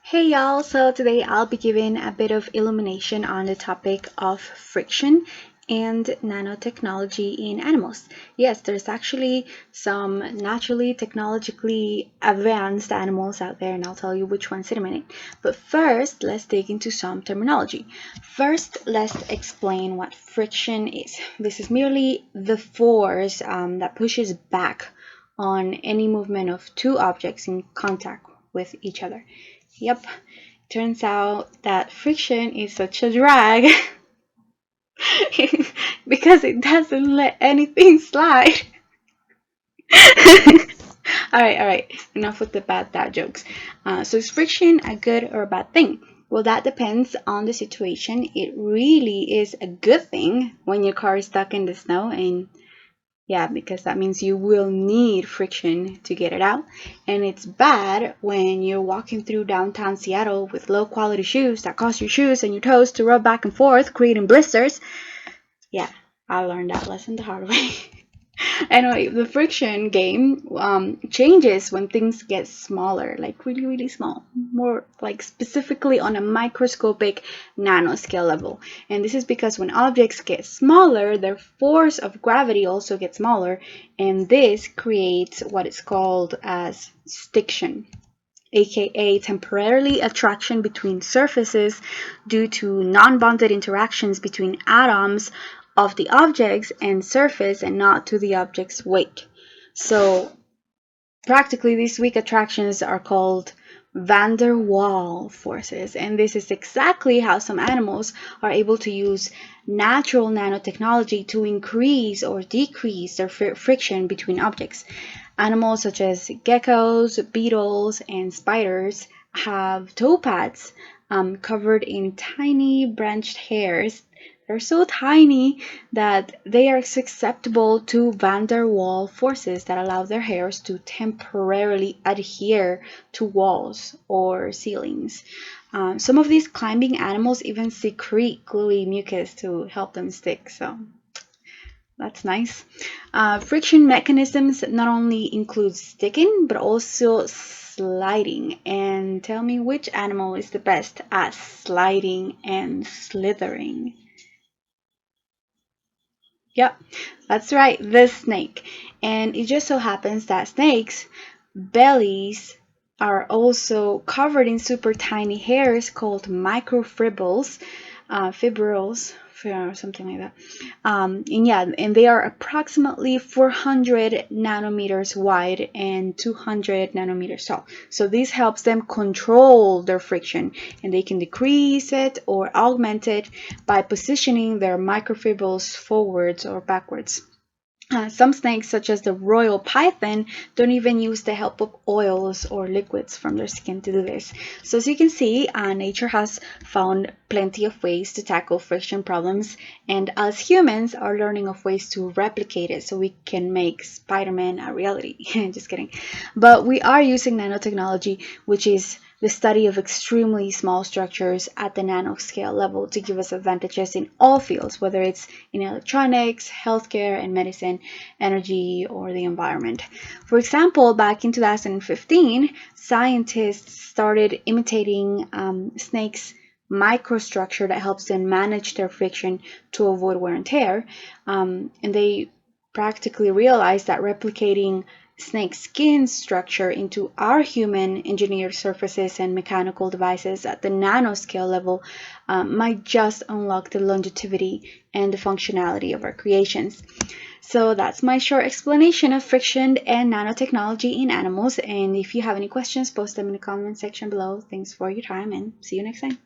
Hey y'all, so today I'll be giving a bit of illumination on the topic of friction and nanotechnology in animals. Yes, there's actually some naturally technologically advanced animals out there, and I'll tell you which ones in a minute. But first, let's dig into some terminology. First, let's explain what friction is. This is merely the force that pushes back on any movement of two objects in contact with each other. Yep, turns out that friction is such a drag because it doesn't let anything slide. All right, enough with the bad dad jokes. So is friction a good or a bad thing? Well, that depends on the situation. It really is a good thing when your car is stuck in the snow, and yeah, because that means you will need friction to get it out. And it's bad when you're walking through downtown Seattle with low quality shoes that cause your shoes and your toes to rub back and forth, creating blisters. Yeah, I learned that lesson the hard way. Anyway, the friction game changes when things get smaller, like really, really small, more like specifically on a microscopic nanoscale level. And this is because when objects get smaller, their force of gravity also gets smaller, and this creates what is called as stiction, aka temporarily attraction between surfaces due to non-bonded interactions between atoms of the objects and surface and not to the object's weight. So practically these weak attractions are called van der Waal forces, and this is exactly how some animals are able to use natural nanotechnology to increase or decrease their friction between objects. Animals such as geckos, beetles, and spiders have toe pads covered in tiny branched hairs. They're so tiny that they are susceptible to van der Waal forces that allow their hairs to temporarily adhere to walls or ceilings. Some of these climbing animals even secrete gluey mucus to help them stick, so that's nice. Friction mechanisms not only include sticking, but also sliding. And tell me which animal is the best at sliding and slithering? Yep, that's right, the snake. And it just so happens that snakes' bellies are also covered in super tiny hairs called microfibrils, fibrils, or something like that. And yeah, and they are approximately 400 nanometers wide and 200 nanometers tall. So this helps them control their friction, and they can decrease it or augment it by positioning their microfibrils forwards or backwards. Some snakes, such as the royal python, don't even use the help of oils or liquids from their skin to do this. So as you can see, nature has found plenty of ways to tackle friction problems, and us humans are learning of ways to replicate it so we can make Spider-Man a reality. Just kidding. But we are using nanotechnology, which is the study of extremely small structures at the nanoscale level, to give us advantages in all fields, whether it's in electronics, healthcare and medicine, energy, or the environment. For example, back in 2015, scientists started imitating snakes' microstructure that helps them manage their friction to avoid wear and tear. And they practically realized that replicating snake skin structure into our human engineered surfaces and mechanical devices at the nanoscale level might just unlock the longevity and the functionality of our creations. So that's my short explanation of friction and nanotechnology in animals. And if you have any questions, post them in the comment section below. Thanks for your time and see you next time.